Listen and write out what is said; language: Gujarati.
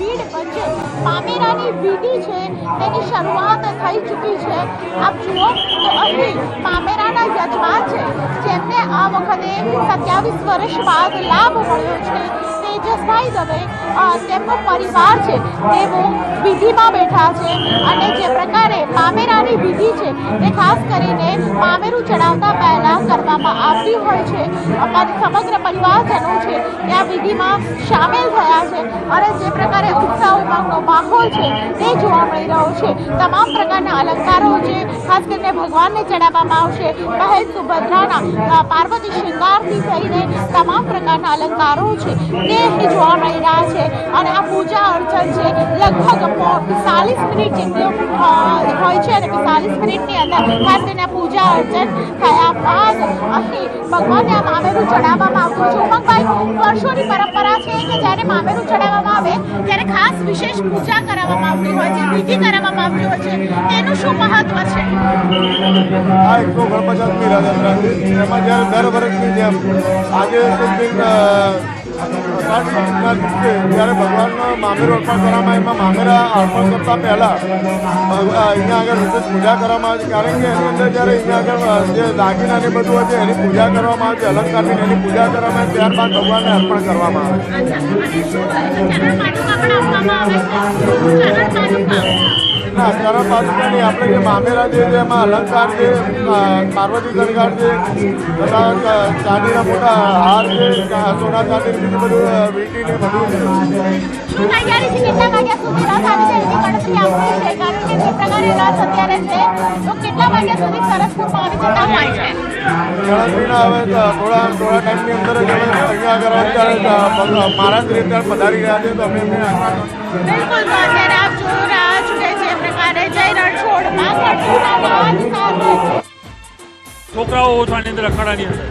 ભીડ વચ્ચે પામેરાની વિધિ છે તેની શરૂઆત થઈ ચૂકી છે। આપ જુઓ તો અહીં પામેરાના યજમાન છે જેમને આ વખતે 27 વર્ષ બાદ લાભ મળ્યો છે। તેજસભાઈ દવે તેમનો પરિવાર છે તેઓ વિધિમાં બેઠા છે અને જે પ્રકારે પામેરાની વિધિ છે તે ખાસ કરીને પામેરું ચડાવતા પહેલા કરવામાં આવતી હોય છે। સમગ્ર પરિવારજનો છે તે આ વિધિમાં સામેલ થયા છે અને જે પ્રકારે ઉત્સાહ ઉમંગનો માહોલ છે તે જોવા મળી રહ્યો છે। તમામ પ્રકારના અલંકારો જે ખાસ કરીને ભગવાનને ચડાવવામાં આવશે, બહેન સુભદ્રાના પાર્વતી શૃંગારથી થઈને તમામ પ્રકારના અલંકારો છે તે અહીં જોવા મળી રહ્યા છે અને આ પૂજા અર્ચન છે લગભગ 45 મિનિટ જેટલું હોય છે અને 45 મિનિટની અંદર ખાસ કરીને પૂજા અર્ચન થયા બાદ અહીં ભગવાનને આ મામેરું ચડાવવામાં આવતું છે। ઉમંગભાઈ, વર્ષોની પરંપરા છે કે જ્યારે મામેરું ચડાવવામાં આવે ત્યારે ખાસ વિશેષ પૂજા કરાવવામાં આવતી હોય છે, વિધિ કરાવવામાં આવતી હોય છે, તેનું શું મહત્વ છે? આ 150મી રથયાત્રા છે એમાં જ્યારે દર વર્ષની જેમ આજે જ્યારે ભગવાનનો મામેરું અર્પણ કરવામાં એમાં મામેરા અર્પણ કરતાં પહેલાં અહીંયા આગળ વિશેષ પૂજા કરવામાં આવે છે કારણ કે એની અંદર જ્યારે અહીંયા આગળ જે દાગીનાને બધું હોય છે એની પૂજા કરવામાં આવે છે, અલંકારની એની પૂજા કરવામાં આવે ત્યારબાદ ભગવાનને અર્પણ કરવામાં આવે છે। ના, ચરણ પાદુકાની આપણે જે મામેરા જે છે એમાં અલંકાર છે, પાર્વતી શણગાર છે, તથા ચાંદીના મોટા હાર છે, સોના ચાંદી બીજું બધું વીંટીને બધું છે। શું તૈયારી છે? કેટલા વાગ્યા સુધી રથ આવી જાય એની ગણતરી આપણી છે કારણ કે જે પ્રકારે રથ અત્યારે છે તો કેટલા વાગ્યા સુધી સરસપુરમાં આવી જતા હોય છે? ગણતરીના હવે થોડા ટાઈમની અંદર જ હવે અહીંયા આગળ અત્યારે મહારાજ અત્યારે પધારી રહ્યા છે તો અમે એમને બિલકુલ તો અત્યારે આપ જોઈ રહ્યા છો કે જે પ્રકારે જય રણછોડ માંગણ સાથે છોકરાઓ ઓછાની અંદર અખાડાની અંદર